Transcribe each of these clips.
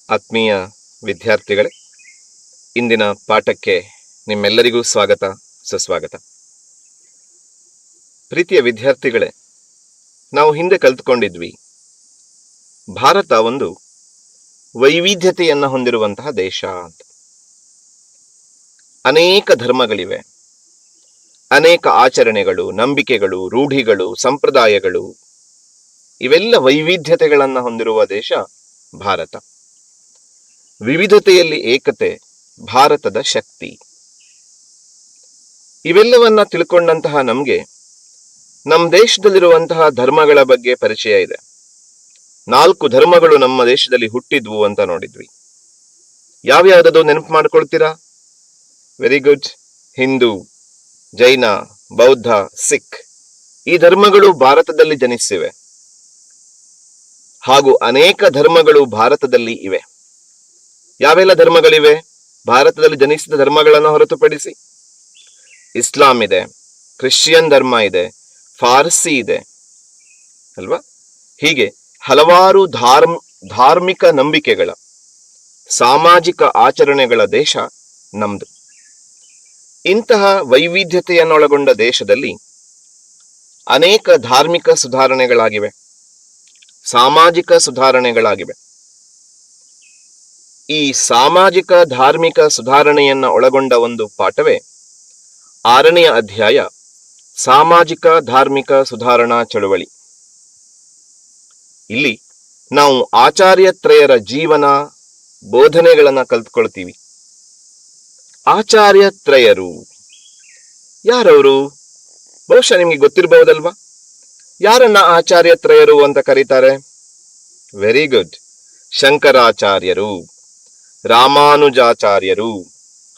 ಆತ್ಮೀಯ ವಿದ್ಯಾರ್ಥಿಗಳೇ, ಇಂದಿನ ಪಾಠಕ್ಕೆ ನಿಮ್ಮೆಲ್ಲರಿಗೂ ಸ್ವಾಗತ, ಸುಸ್ವಾಗತ. ಪ್ರೀತಿಯ ವಿದ್ಯಾರ್ಥಿಗಳೇ, ನಾವು ಹಿಂದೆ ಕಲಿತುಕೊಂಡಿದ್ವಿ, ಭಾರತ ಒಂದು ವೈವಿಧ್ಯತೆಯನ್ನು ಹೊಂದಿರುವಂತಹ ದೇಶ ಅಂತ. ಅನೇಕ ಧರ್ಮಗಳಿವೆ, ಅನೇಕ ಆಚರಣೆಗಳು, ನಂಬಿಕೆಗಳು, ರೂಢಿಗಳು, ಸಂಪ್ರದಾಯಗಳು, ಇವೆಲ್ಲ ವೈವಿಧ್ಯತೆಗಳನ್ನು ಹೊಂದಿರುವ ದೇಶ ಭಾರತ. ವಿವಿಧತೆಯಲ್ಲಿ ಏಕತೆ ಭಾರತದ ಶಕ್ತಿ. ಇವೆಲ್ಲವನ್ನ ತಿಳ್ಕೊಂಡಂತಹ ನಮ್ಗೆ ನಮ್ಮ ದೇಶದಲ್ಲಿರುವಂತಹ ಧರ್ಮಗಳ ಬಗ್ಗೆ ಪರಿಚಯ ಇದೆ. 4 ಧರ್ಮಗಳು ನಮ್ಮ ದೇಶದಲ್ಲಿ ಹುಟ್ಟಿದ್ವು ಅಂತ ನೋಡಿದ್ವಿ. ಯಾವ್ಯಾವುದದು ನೆನಪು ಮಾಡ್ಕೊಳ್ತೀರಾ? Very good. ಹಿಂದೂ, ಜೈನ, ಬೌದ್ಧ, ಸಿಖ್, ಈ ಧರ್ಮಗಳು ಭಾರತದಲ್ಲಿ ಜನಿಸಿವೆ. ಹಾಗೂ ಅನೇಕ ಧರ್ಮಗಳು ಭಾರತದಲ್ಲಿ ಇವೆ. ಯಾವೆಲ್ಲ ಧರ್ಮಗಳಿವೆ ಭಾರತದಲ್ಲಿ ಜನಿಸಿದ ಧರ್ಮಗಳನ್ನು ಹೊರತುಪಡಿಸಿ? ಇಸ್ಲಾಂ ಇದೆ, ಕ್ರಿಶ್ಚಿಯನ್ ಧರ್ಮ ಇದೆ, ಫಾರ್ಸಿ ಇದೆ ಅಲ್ವಾ? ಹೀಗೆ ಹಲವಾರು ಧಾರ್ಮಿಕ ನಂಬಿಕೆಗಳ, ಸಾಮಾಜಿಕ ಆಚರಣೆಗಳ ದೇಶ ನಮ್ದು. ಇಂತಹ ವೈವಿಧ್ಯತೆಯನ್ನೊಳಗೊಂಡ ದೇಶದಲ್ಲಿ ಅನೇಕ ಧಾರ್ಮಿಕ ಸುಧಾರಣೆಗಳಾಗಿವೆ, ಸಾಮಾಜಿಕ ಸುಧಾರಣೆಗಳಾಗಿವೆ. ಈ ಸಾಮಾಜಿಕ ಧಾರ್ಮಿಕ ಸುಧಾರಣೆಯನ್ನ ಒಳಗೊಂಡ ಒಂದು ಪಾಠವೇ 6ನೇ ಅಧ್ಯಾಯ, ಸಾಮಾಜಿಕ ಧಾರ್ಮಿಕ ಸುಧಾರಣಾ ಚಳುವಳಿ. ಇಲ್ಲಿ ನಾವು ಆಚಾರ್ಯತ್ರಯರ ಜೀವನ, ಬೋಧನೆಗಳನ್ನ ಕಲ್ತ್ಕೊಳ್ತೀವಿ. ಆಚಾರ್ಯತ್ರಯರು ಯಾರವರು? ಬಹುಶಃ ನಿಮ್ಗೆ ಗೊತ್ತಿರಬಹುದಲ್ವಾ? ಯಾರನ್ನ ಆಚಾರ್ಯತ್ರಯರು ಅಂತ ಕರೀತಾರೆ? Very good. ಶಂಕರಾಚಾರ್ಯರು, ರಾಮಾನುಜಾಚಾರ್ಯರು,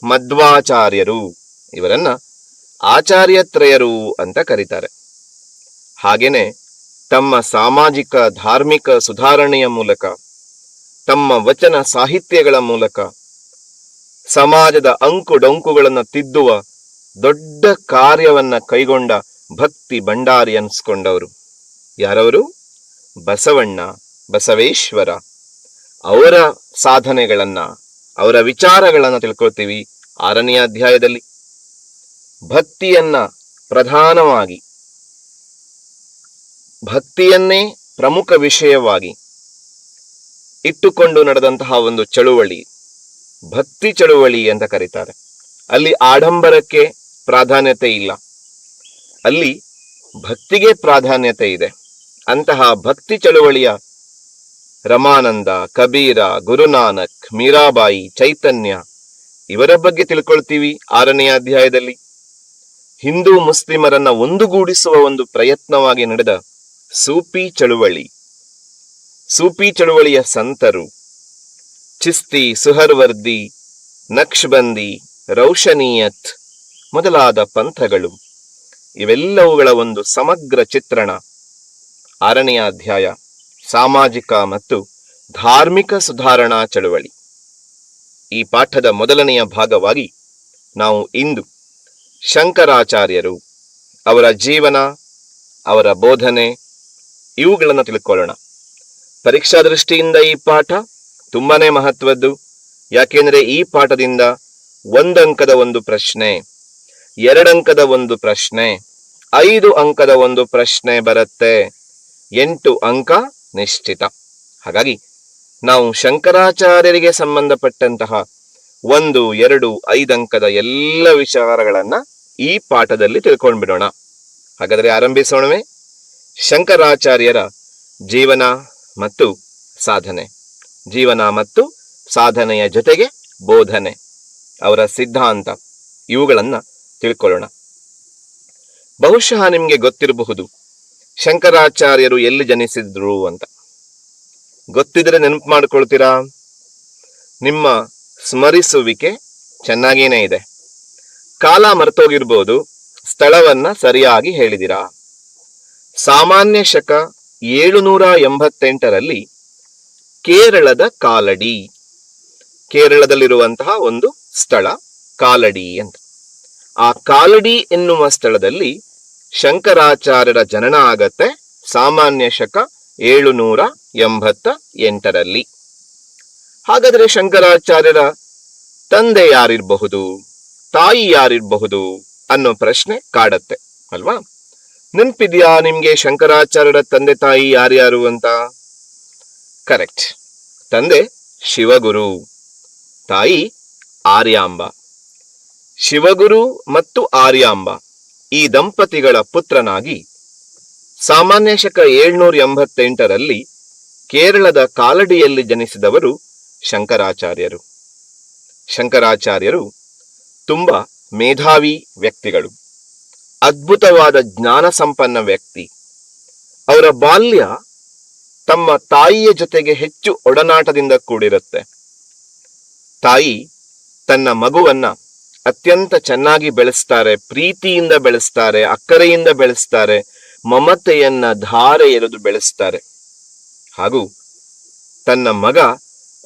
ಮಧ್ವಾಚಾರ್ಯರು, ಇವರನ್ನ ಆಚಾರ್ಯತ್ರಯರು ಅಂತ ಕರೀತಾರೆ. ಹಾಗೇನೆ ತಮ್ಮ ಸಾಮಾಜಿಕ ಧಾರ್ಮಿಕ ಸುಧಾರಣೆಯ ಮೂಲಕ, ತಮ್ಮ ವಚನ ಸಾಹಿತ್ಯಗಳ ಮೂಲಕ ಸಮಾಜದ ಅಂಕು ಡೊಂಕುಗಳನ್ನು ತಿದ್ದುವ ದೊಡ್ಡ ಕಾರ್ಯವನ್ನ ಕೈಗೊಂಡ ಭಕ್ತಿ ಭಂಡಾರಿ ಅನ್ಸ್ಕೊಂಡವರು ಯಾರವರು? ಬಸವಣ್ಣ, ಬಸವೇಶ್ವರ. ಅವರ ಸಾಧನೆಗಳನ್ನ, ಅವರ ವಿಚಾರಗಳನ್ನ ತಿಳ್ಕೊಳ್ತೀವಿ 6ನೇ ಅಧ್ಯಾಯದಲ್ಲಿ. ಭಕ್ತಿಯನ್ನ ಪ್ರಧಾನವಾಗಿ, ಭಕ್ತಿಯನ್ನೇ ಪ್ರಮುಖ ವಿಷಯವಾಗಿ ಇಟ್ಟುಕೊಂಡು ನಡೆದಂತಹ ಒಂದು ಚಳುವಳಿ ಭಕ್ತಿ ಚಳುವಳಿ ಅಂತ ಕರೀತಾರೆ. ಅಲ್ಲಿ ಆಡಂಬರಕ್ಕೆ ಪ್ರಾಧಾನ್ಯತೆ ಇಲ್ಲ, ಅಲ್ಲಿ ಭಕ್ತಿಗೆ ಪ್ರಾಧಾನ್ಯತೆ ಇದೆ. ಅಂತಹ ಭಕ್ತಿ ಚಳುವಳಿಯ ರಮಾನಂದ, ಕಬೀರ, ಗುರುನಾನಕ್, ಮೀರಾಬಾಯಿ, ಚೈತನ್ಯ, ಇವರ ಬಗ್ಗೆ ತಿಳ್ಕೊಳ್ತೀವಿ 6ನೇ ಅಧ್ಯಾಯದಲ್ಲಿ. ಹಿಂದೂ ಮುಸ್ಲಿಮರನ್ನ ಒಂದುಗೂಡಿಸುವ ಒಂದು ಪ್ರಯತ್ನವಾಗಿ ನಡೆದ ಸೂಫಿ ಚಳುವಳಿ, ಸೂಫಿ ಚಳುವಳಿಯ ಸಂತರು ಚಿಸ್ತಿ, ಸುಹರ್ವರ್ದಿ, ನಕ್ಷಬಂದಿ, ರೌಶನೀಯತ್ ಮೊದಲಾದ ಪಂಥಗಳು, ಇವೆಲ್ಲವುಗಳ ಒಂದು ಸಮಗ್ರ ಚಿತ್ರಣ 6ನೇ ಅಧ್ಯಾಯ, ಸಾಮಾಜಿಕ ಮತ್ತು ಧಾರ್ಮಿಕ ಸುಧಾರಣಾ ಚಳುವಳಿ. ಈ ಪಾಠದ ಮೊದಲನೆಯ ಭಾಗವಾಗಿ ನಾವು ಇಂದು ಶಂಕರಾಚಾರ್ಯರು, ಅವರ ಜೀವನ, ಅವರ ಬೋಧನೆ, ಇವುಗಳನ್ನು ತಿಳ್ಕೊಳ್ಳೋಣ. ಪರೀಕ್ಷಾ ದೃಷ್ಟಿಯಿಂದ ಈ ಪಾಠ ತುಂಬಾನೇ ಮಹತ್ವದ್ದು. ಯಾಕೆಂದ್ರೆ ಈ ಪಾಠದಿಂದ 1 ಅಂಕದ ಒಂದು ಪ್ರಶ್ನೆ, 2 ಅಂಕದ ಒಂದು ಪ್ರಶ್ನೆ, 5 ಅಂಕದ ಒಂದು ಪ್ರಶ್ನೆ ಬರುತ್ತೆ. 8 ಅಂಕ ನಿಶ್ಚಿತ. ಹಾಗಾಗಿ ನಾವು ಶಂಕರಾಚಾರ್ಯರಿಗೆ ಸಂಬಂಧಪಟ್ಟಂತಹ 1, 2, 5 ಅಂಕದ ಎಲ್ಲ ವಿಚಾರಗಳನ್ನ ಈ ಪಾಠದಲ್ಲಿ ತಿಳ್ಕೊಂಡ್ಬಿಡೋಣ. ಹಾಗಾದ್ರೆ ಆರಂಭಿಸೋಣವೇ? ಶಂಕರಾಚಾರ್ಯರ ಜೀವನ ಮತ್ತು ಸಾಧನೆ, ಜೀವನ ಮತ್ತು ಸಾಧನೆಯ ಜೊತೆಗೆ ಬೋಧನೆ, ಅವರ ಸಿದ್ಧಾಂತ, ಇವುಗಳನ್ನ ತಿಳ್ಕೊಳ್ಳೋಣ. ಬಹುಶಃ ನಿಮ್ಗೆ ಗೊತ್ತಿರಬಹುದು ಶಂಕರಾಚಾರ್ಯರು ಎಲ್ಲಿ ಜನಿಸಿದ್ರು ಅಂತ. ಗೊತ್ತಿದ್ರೆ ನೆನಪು ಮಾಡ್ಕೊಳ್ತೀರಾ? ನಿಮ್ಮ ಸ್ಮರಿಸುವಿಕೆ ಚೆನ್ನಾಗೇನೆ ಇದೆ. ಕಾಲ ಮರ್ತೋಗಿರ್ಬೋದು, ಸ್ಥಳವನ್ನ ಸರಿಯಾಗಿ ಹೇಳಿದಿರಾ. ಸಾಮಾನ್ಯ ಶಕ 788ರಲ್ಲಿ ಕೇರಳದ ಕಾಲಡಿ, ಕೇರಳದಲ್ಲಿರುವಂತಹ ಒಂದು ಸ್ಥಳ ಕಾಲಡಿ ಅಂತ. ಆ ಕಾಲಡಿ ಎನ್ನುವ ಸ್ಥಳದಲ್ಲಿ ಶಂಕರಾಚಾರ್ಯರ ಜನನ ಆಗತ್ತೆ ಸಾಮಾನ್ಯ ಶಕ 788ರಲ್ಲಿ. ಹಾಗಾದ್ರೆ ಶಂಕರಾಚಾರ್ಯರ ತಂದೆ ಯಾರಿರಬಹುದು, ತಾಯಿ ಯಾರಿರಬಹುದು ಅನ್ನೋ ಪ್ರಶ್ನೆ ಕಾಡತ್ತೆ ಅಲ್ವಾ? ನೆನ್ಪಿದ್ಯಾ ನಿಮ್ಗೆ ಶಂಕರಾಚಾರ್ಯರ ತಂದೆ ತಾಯಿ ಯಾರ್ಯಾರು ಅಂತ? ಕರೆಕ್ಟ್. ತಂದೆ ಶಿವಗುರು, ತಾಯಿ ಆರ್ಯಾಂಬ. ಶಿವಗುರು ಮತ್ತು ಆರ್ಯಾಂಬ ಈ ದಂಪತಿಗಳ ಪುತ್ರನಾಗಿ ಸಾಮಾನ್ಯ ಶಕ 788ರಲ್ಲಿ ಕೇರಳದ ಕಾಲಡಿಯಲ್ಲಿ ಜನಿಸಿದವರು ಶಂಕರಾಚಾರ್ಯರು. ಶಂಕರಾಚಾರ್ಯರು ತುಂಬಾ ಮೇಧಾವಿ ವ್ಯಕ್ತಿಗಳು, ಅದ್ಭುತವಾದ ಜ್ಞಾನ ಸಂಪನ್ನ ವ್ಯಕ್ತಿ. ಅವರ ಬಾಲ್ಯ ತಮ್ಮ ತಾಯಿಯ ಜೊತೆಗೆ ಹೆಚ್ಚು ಒಡನಾಟದಿಂದ ಕೂಡಿರುತ್ತೆ. ತಾಯಿ ತನ್ನ ಮಗುವನ್ನ ಅತ್ಯಂತ ಚೆನ್ನಾಗಿ ಬೆಳೆಸ್ತಾರೆ, ಪ್ರೀತಿಯಿಂದ ಬೆಳೆಸ್ತಾರೆ, ಅಕ್ಕರೆಯಿಂದ ಬೆಳೆಸ್ತಾರೆ, ಮಮತೆಯನ್ನ ಧಾರೆ ಎರೆದು ಬೆಳೆಸ್ತಾರೆ. ಹಾಗೂ ತನ್ನ ಮಗ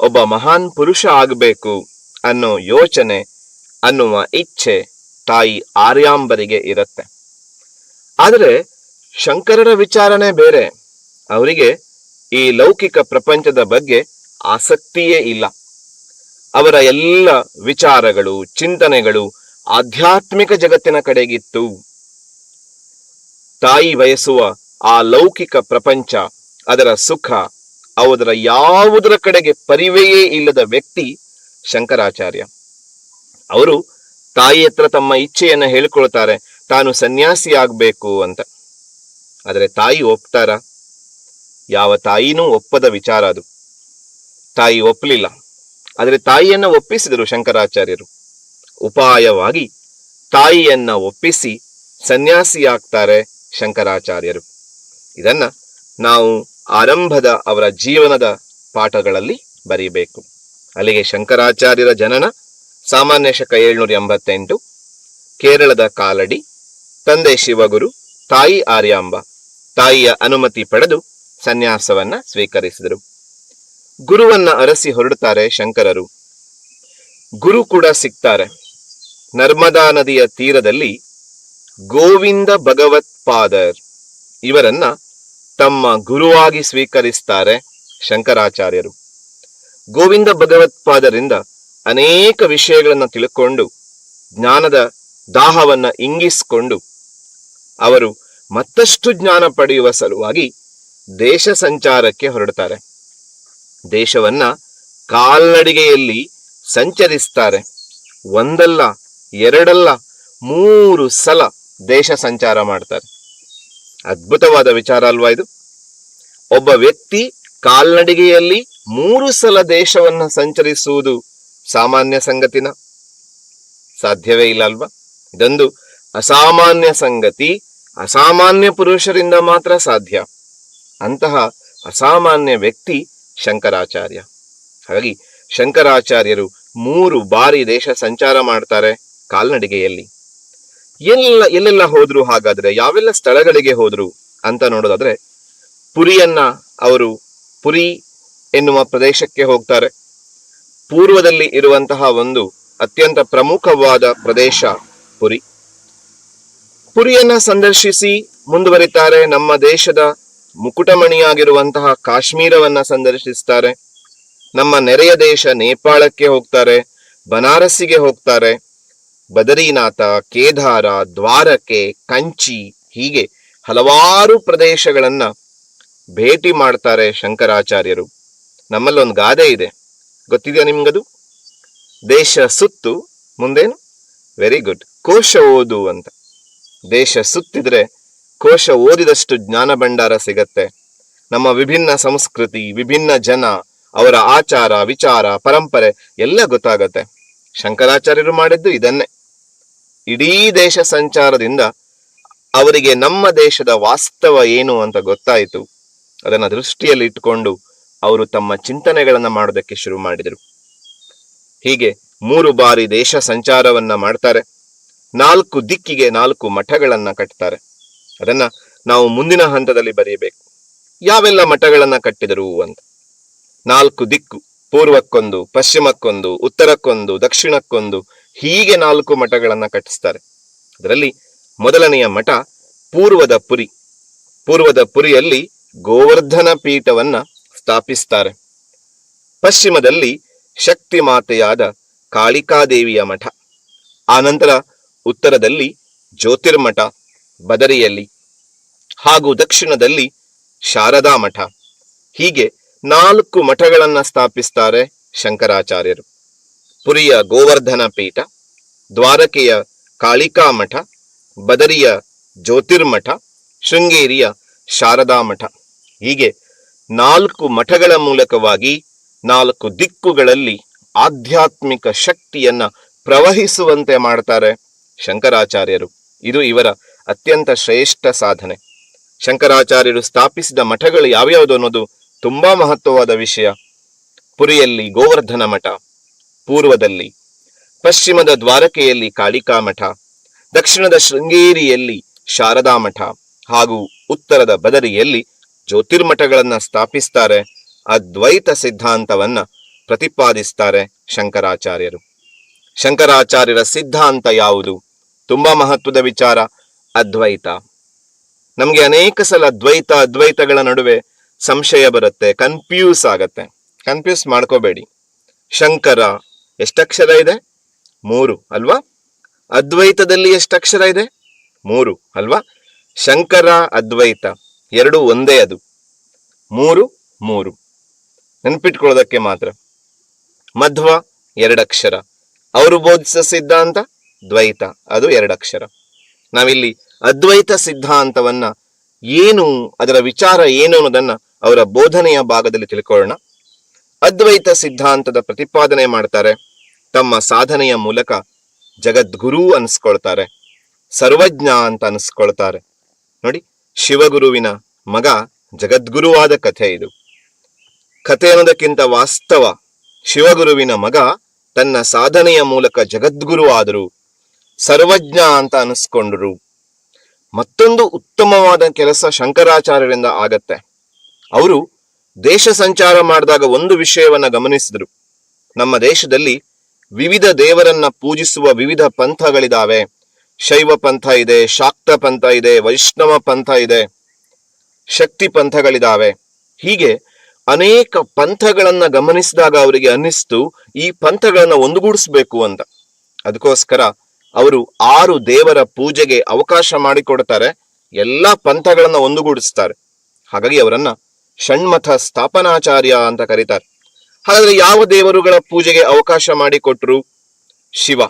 ಒಬ್ಬ ಮಹಾನ್ ಪುರುಷ ಆಗಬೇಕು ಅನ್ನೋ ಯೋಚನೆ, ಅನ್ನುವ ಇಚ್ಛೆ ತಾಯಿ ಆರ್ಯಾಂಬರಿಗೆ ಇರುತ್ತೆ. ಆದರೆ ಶಂಕರರ ವಿಚಾರನೆ ಬೇರೆ. ಅವರಿಗೆ ಈ ಲೌಕಿಕ ಪ್ರಪಂಚದ ಬಗ್ಗೆ ಆಸಕ್ತಿಯೇ ಇಲ್ಲ. ಅವರ ಎಲ್ಲ ವಿಚಾರಗಳು, ಚಿಂತನೆಗಳು ಆಧ್ಯಾತ್ಮಿಕ ಜಗತ್ತಿನ ಕಡೆಗಿತ್ತು. ತಾಯಿ ಬಯಸುವ ಆ ಲೌಕಿಕ ಪ್ರಪಂಚ, ಅದರ ಸುಖ, ಅದರ ಯಾವುದರ ಕಡೆಗೆ ಪರಿವೆಯೇ ಇಲ್ಲದ ವ್ಯಕ್ತಿ ಶಂಕರಾಚಾರ್ಯ. ಅವರು ತಾಯಿ ಹತ್ರ ತಮ್ಮ ಇಚ್ಛೆಯನ್ನ ಹೇಳ್ಕೊಳ್ತಾರೆ, ತಾನು ಸನ್ಯಾಸಿ ಆಗ್ಬೇಕು ಅಂತ. ಆದರೆ ತಾಯಿ ಒಪ್ತಾರ? ಯಾವ ತಾಯಿನೂ ಒಪ್ಪದ ವಿಚಾರ ಅದು. ತಾಯಿ ಒಪ್ಪಲಿಲ್ಲ. ಆದರೆ ತಾಯಿಯನ್ನ ಒಪ್ಪಿಸಿದರು ಶಂಕರಾಚಾರ್ಯರು. ಉಪಾಯವಾಗಿ ತಾಯಿಯನ್ನ ಒಪ್ಪಿಸಿ ಸನ್ಯಾಸಿ ಆಗ್ತಾರೆ ಶಂಕರಾಚಾರ್ಯರು. ಇದನ್ನ ನಾವು ಆರಂಭದ ಅವರ ಜೀವನದ ಪಾಠಗಳಲ್ಲಿ ಬರೀಬೇಕು. ಅಲ್ಲಿಗೆ ಶಂಕರಾಚಾರ್ಯರ ಜನನ ಸಾಮಾನ್ಯ ಶಕ 788, ಕೇರಳದ ಕಾಲಡಿ, ತಂದೆ ಶಿವಗುರು, ತಾಯಿ ಆರ್ಯಾಂಬ. ತಾಯಿಯ ಅನುಮತಿ ಪಡೆದು ಸನ್ಯಾಸವನ್ನ ಸ್ವೀಕರಿಸಿದರು. ಗುರುವನ್ನ ಅರಸಿ ಹೊರಡುತ್ತಾರೆ ಶಂಕರರು. ಗುರು ಕೂಡ ಸಿಗ್ತಾರೆ. ನರ್ಮದಾ ನದಿಯ ತೀರದಲ್ಲಿ ಗೋವಿಂದ ಭಗವತ್ಪಾದರ್ ಇವರನ್ನ ತಮ್ಮ ಗುರುವಾಗಿ ಸ್ವೀಕರಿಸ್ತಾರೆ ಶಂಕರಾಚಾರ್ಯರು. ಗೋವಿಂದ ಭಗವತ್ಪಾದರಿಂದ ಅನೇಕ ವಿಷಯಗಳನ್ನ ತಿಳ್ಕೊಂಡು, ಜ್ಞಾನದ ದಾಹವನ್ನ ಇಂಗಿಸಿಕೊಂಡು ಅವರು ಮತ್ತಷ್ಟು ಜ್ಞಾನ ಪಡೆಯುವ ಸಲುವಾಗಿ ದೇಶ ಸಂಚಾರಕ್ಕೆ ಹೊರಡುತ್ತಾರೆ. ದೇಶವನ್ನ ಕಾಲ್ನಡಿಗೆಯಲ್ಲಿ ಸಂಚರಿಸ್ತಾರೆ. ಒಂದಲ್ಲ, ಎರಡಲ್ಲ, 3 ಸಲ ದೇಶ ಸಂಚಾರ ಮಾಡ್ತಾರೆ. ಅದ್ಭುತವಾದ ವಿಚಾರ ಅಲ್ವಾ ಇದು? ಒಬ್ಬ ವ್ಯಕ್ತಿ ಕಾಲ್ನಡಿಗೆಯಲ್ಲಿ 3 ಸಲ ದೇಶವನ್ನ ಸಂಚರಿಸುವುದು ಸಾಮಾನ್ಯ ಸಂಗತಿನ? ಸಾಧ್ಯವೇ ಇಲ್ಲ ಅಲ್ವಾ? ಇದೊಂದು ಅಸಾಮಾನ್ಯ ಸಂಗತಿ. ಅಸಾಮಾನ್ಯ ಪುರುಷರಿಂದ ಮಾತ್ರ ಸಾಧ್ಯ. ಅಂತಹ ಅಸಾಮಾನ್ಯ ವ್ಯಕ್ತಿ ಶಂಕರಾಚಾರ್ಯ. ಹಾಗಾಗಿ ಶಂಕರಾಚಾರ್ಯರು 3 ಬಾರಿ ದೇಶ ಸಂಚಾರ ಮಾಡ್ತಾರೆ ಕಾಲ್ನಡಿಗೆಯಲ್ಲಿ. ಎಲ್ಲೆಲ್ಲ ಹೋದ್ರು? ಹಾಗಾದ್ರೆ ಯಾವೆಲ್ಲ ಸ್ಥಳಗಳಿಗೆ ಹೋದ್ರು ಅಂತ ನೋಡೋದಾದ್ರೆ, ಪುರಿ ಎನ್ನುವ ಪ್ರದೇಶಕ್ಕೆ ಹೋಗ್ತಾರೆ. ಪೂರ್ವದಲ್ಲಿ ಇರುವಂತಹ ಒಂದು ಅತ್ಯಂತ ಪ್ರಮುಖವಾದ ಪ್ರದೇಶ ಪುರಿಯನ್ನ ಸಂದರ್ಶಿಸಿ ಮುಂದುವರಿತಾರೆ. ನಮ್ಮ ದೇಶದ ಮುಕುಟಮಣಿಯಾಗಿರುವಂತಹ ಕಾಶ್ಮೀರವನ್ನ ಸಂದರ್ಶಿಸ್ತಾರೆ. ನಮ್ಮ ನೆರೆಯ ದೇಶ ನೇಪಾಳಕ್ಕೆ ಹೋಗ್ತಾರೆ, ಬನಾರಸ್ಸಿಗೆ ಹೋಗ್ತಾರೆ, ಬದರಿನಾಥ, ಕೇದಾರ, ದ್ವಾರಕೆ, ಕಂಚಿ, ಹೀಗೆ ಹಲವಾರು ಪ್ರದೇಶಗಳನ್ನ ಭೇಟಿ ಮಾಡ್ತಾರೆ ಶಂಕರಾಚಾರ್ಯರು. ನಮ್ಮಲ್ಲೊಂದು ಗಾದೆ ಇದೆ, ಗೊತ್ತಿದೆಯಾ ನಿಮ್ಗದು? ದೇಶ ಸುತ್ತು, ಮುಂದೇನು? ವೆರಿ ಗುಡ್, ಕೋಶ ಓದು ಅಂತ. ದೇಶ ಸುತ್ತಿದ್ರೆ ಕೋಶ ಓದಿದಷ್ಟು ಜ್ಞಾನ ಭಂಡಾರ ಸಿಗತ್ತೆ. ನಮ್ಮ ವಿಭಿನ್ನ ಸಂಸ್ಕೃತಿ, ವಿಭಿನ್ನ ಜನ, ಅವರ ಆಚಾರ, ವಿಚಾರ, ಪರಂಪರೆ ಎಲ್ಲ ಗೊತ್ತಾಗತ್ತೆ. ಶಂಕರಾಚಾರ್ಯರು ಮಾಡಿದ್ದು ಇದನ್ನೇ. ಇಡೀ ದೇಶ ಸಂಚಾರದಿಂದ ಅವರಿಗೆ ನಮ್ಮ ದೇಶದ ವಾಸ್ತವ ಏನು ಅಂತ ಗೊತ್ತಾಯಿತು. ಅದನ್ನ ದೃಷ್ಟಿಯಲ್ಲಿ ಇಟ್ಟುಕೊಂಡು ಅವರು ತಮ್ಮ ಚಿಂತನೆಗಳನ್ನ ಮಾಡೋದಕ್ಕೆ ಶುರು ಮಾಡಿದರು. ಹೀಗೆ 3 ಬಾರಿ ದೇಶ ಸಂಚಾರವನ್ನ ಮಾಡ್ತಾರೆ. 4 ದಿಕ್ಕಿಗೆ 4 ಮಠಗಳನ್ನ ಕಟ್ತಾರೆ. ಅದನ್ನ ನಾವು ಮುಂದಿನ ಹಂತದಲ್ಲಿ ಬರೆಯಬೇಕು. ಯಾವೆಲ್ಲ ಮಠಗಳನ್ನ ಕಟ್ಟಿದರು ಅಂತ. 4 ದಿಕ್ಕು, ಪೂರ್ವಕ್ಕೊಂದು, ಪಶ್ಚಿಮಕ್ಕೊಂದು, ಉತ್ತರಕ್ಕೊಂದು, ದಕ್ಷಿಣಕ್ಕೊಂದು, ಹೀಗೆ 4 ಮಠಗಳನ್ನ ಕಟ್ಟಿಸ್ತಾರೆ. ಅದರಲ್ಲಿ ಮೊದಲನೆಯ ಮಠ ಪೂರ್ವದ ಪುರಿ. ಪೂರ್ವದ ಪುರಿಯಲ್ಲಿ ಗೋವರ್ಧನ ಪೀಠವನ್ನ ಸ್ಥಾಪಿಸ್ತಾರೆ. ಪಶ್ಚಿಮದಲ್ಲಿ ಶಕ್ತಿ ಮಾತೆಯಾದ ಕಾಳಿಕಾದೇವಿಯ ಮಠ. ಆನಂತರ ಉತ್ತರದಲ್ಲಿ ಜ್ಯೋತಿರ್ಮಠ ಬದರಿಯಲ್ಲಿ, ಹಾಗೂ ದಕ್ಷಿಣದಲ್ಲಿ ಶಾರದಾ ಮಠ. ಹೀಗೆ 4 ಮಠಗಳನ್ನ ಸ್ಥಾಪಿಸ್ತಾರೆ ಶಂಕರಾಚಾರ್ಯರು. ಪುರಿಯ ಗೋವರ್ಧನ ಪೀಠ, ದ್ವಾರಕೆಯ ಕಾಳಿಕಾ ಮಠ, ಬದರಿಯ ಜ್ಯೋತಿರ್ಮಠ, ಶೃಂಗೇರಿಯ ಶಾರದಾ ಮಠ. ಹೀಗೆ 4 ಮಠಗಳ ಮೂಲಕವಾಗಿ 4 ದಿಕ್ಕುಗಳಲ್ಲಿ ಆಧ್ಯಾತ್ಮಿಕ ಶಕ್ತಿಯನ್ನ ಪ್ರವಹಿಸುವಂತೆ ಮಾಡ್ತಾರೆ ಶಂಕರಾಚಾರ್ಯರು. ಇದು ಇವರ ಅತ್ಯಂತ ಶ್ರೇಷ್ಠ ಸಾಧನೆ. ಶಂಕರಾಚಾರ್ಯರು ಸ್ಥಾಪಿಸಿದ ಮಠಗಳು ಯಾವ್ಯಾವುದು ಅನ್ನೋದು ತುಂಬಾ ಮಹತ್ವವಾದ ವಿಷಯ. ಪುರಿಯಲ್ಲಿ ಗೋವರ್ಧನ ಮಠ, ಪೂರ್ವದಲ್ಲಿ, ಪಶ್ಚಿಮದ ದ್ವಾರಕೆಯಲ್ಲಿ ಕಾಳಿಕಾ ಮಠ, ದಕ್ಷಿಣದ ಶೃಂಗೇರಿಯಲ್ಲಿ ಶಾರದಾ ಮಠ, ಹಾಗೂ ಉತ್ತರದ ಬದರಿಯಲ್ಲಿ ಜ್ಯೋತಿರ್ಮಠಗಳನ್ನ ಸ್ಥಾಪಿಸ್ತಾರೆ. ಅದ್ವೈತ ಸಿದ್ಧಾಂತವನ್ನ ಪ್ರತಿಪಾದಿಸ್ತಾರೆ ಶಂಕರಾಚಾರ್ಯರು. ಶಂಕರಾಚಾರ್ಯರ ಸಿದ್ಧಾಂತ ಯಾವುದು? ತುಂಬಾ ಮಹತ್ವದ ವಿಚಾರ, ಅದ್ವೈತ. ನಮ್ಗೆ ಅನೇಕ ಸಲ ಅದ್ವೈತಗಳ ನಡುವೆ ಸಂಶಯ ಬರುತ್ತೆ, ಕನ್ಫ್ಯೂಸ್ ಆಗತ್ತೆ. ಕನ್ಫ್ಯೂಸ್ ಮಾಡ್ಕೋಬೇಡಿ. ಶಂಕರ ಎಷ್ಟಕ್ಷರ ಇದೆ? 3 ಅಲ್ವಾ? ಅದ್ವೈತದಲ್ಲಿ ಎಷ್ಟಕ್ಷರ ಇದೆ? 3 ಅಲ್ವಾ? ಶಂಕರ ಅದ್ವೈತ 2 ಒಂದೇ, ಅದು 3 ನೆನ್ಪಿಟ್ಕೊಳ್ಳೋದಕ್ಕೆ ಮಾತ್ರ. ಮಧ್ವ 2 ಅಕ್ಷರ, ಅವರು ಬೋಧಿಸಿದ ಸಿದ್ಧಾಂತ ದ್ವೈತ, ಅದು 2 ಅಕ್ಷರ. ನಾವಿಲ್ಲಿ ಅದ್ವೈತ ಸಿದ್ಧಾಂತವನ್ನ ಏನು, ಅದರ ವಿಚಾರ ಏನು ಅನ್ನೋದನ್ನ ಅವರ ಬೋಧನೆಯ ಭಾಗದಲ್ಲಿ ತಿಳ್ಕೊಳ್ಳೋಣ. ಅದ್ವೈತ ಸಿದ್ಧಾಂತದ ಪ್ರತಿಪಾದನೆ ಮಾಡ್ತಾರೆ. ತಮ್ಮ ಸಾಧನೆಯ ಮೂಲಕ ಜಗದ್ಗುರು ಅನಿಸ್ಕೊಳ್ತಾರೆ, ಸರ್ವಜ್ಞ ಅಂತ ಅನಿಸ್ಕೊಳ್ತಾರೆ. ನೋಡಿ, ಶಿವಗುರುವಿನ ಮಗ ಜಗದ್ಗುರುವಾದ ಕಥೆ ಇದು. ಕಥೆ ಅನ್ನೋದಕ್ಕಿಂತ ವಾಸ್ತವ, ಶಿವಗುರುವಿನ ಮಗ ತನ್ನ ಸಾಧನೆಯ ಮೂಲಕ ಜಗದ್ಗುರು ಆದರು, ಸರ್ವಜ್ಞ ಅಂತ ಅನಿಸ್ಕೊಂಡ್ರು. ಮತ್ತೊಂದು ಉತ್ತಮವಾದ ಕೆಲಸ ಶಂಕರಾಚಾರ್ಯರಿಂದ ಆಗತ್ತೆ. ಅವರು ದೇಶ ಸಂಚಾರ ಮಾಡಿದಾಗ ಒಂದು ವಿಷಯವನ್ನ ಗಮನಿಸಿದ್ರು. ನಮ್ಮ ದೇಶದಲ್ಲಿ ವಿವಿಧ ದೇವರನ್ನ ಪೂಜಿಸುವ ವಿವಿಧ ಪಂಥಗಳಿದಾವೆ. ಶೈವ ಪಂಥ ಇದೆ, ಶಾಕ್ತ ಪಂಥ ಇದೆ, ವೈಷ್ಣವ ಪಂಥ ಇದೆ, ಶಕ್ತಿ ಪಂಥಗಳಿದಾವೆ. ಹೀಗೆ ಅನೇಕ ಪಂಥಗಳನ್ನ ಗಮನಿಸಿದಾಗ ಅವರಿಗೆ ಅನ್ನಿಸ್ತು ಈ ಪಂಥಗಳನ್ನ ಒಂದುಗೂಡಿಸ್ಬೇಕು ಅಂತ. ಅದಕ್ಕೋಸ್ಕರ ಅವರು 6 ದೇವರ ಪೂಜೆಗೆ ಅವಕಾಶ ಮಾಡಿಕೊಡ್ತಾರೆ, ಎಲ್ಲಾ ಪಂಥಗಳನ್ನ ಒಂದುಗೂಡಿಸ್ತಾರೆ. ಹಾಗಾಗಿ ಅವರನ್ನ ಷಣ್ಮಥ ಸ್ಥಾಪನಾಚಾರ್ಯ ಅಂತ ಕರೀತಾರೆ. ಹಾಗಾದ್ರೆ ಯಾವ ದೇವರುಗಳ ಪೂಜೆಗೆ ಅವಕಾಶ ಮಾಡಿಕೊಟ್ರು? ಶಿವ,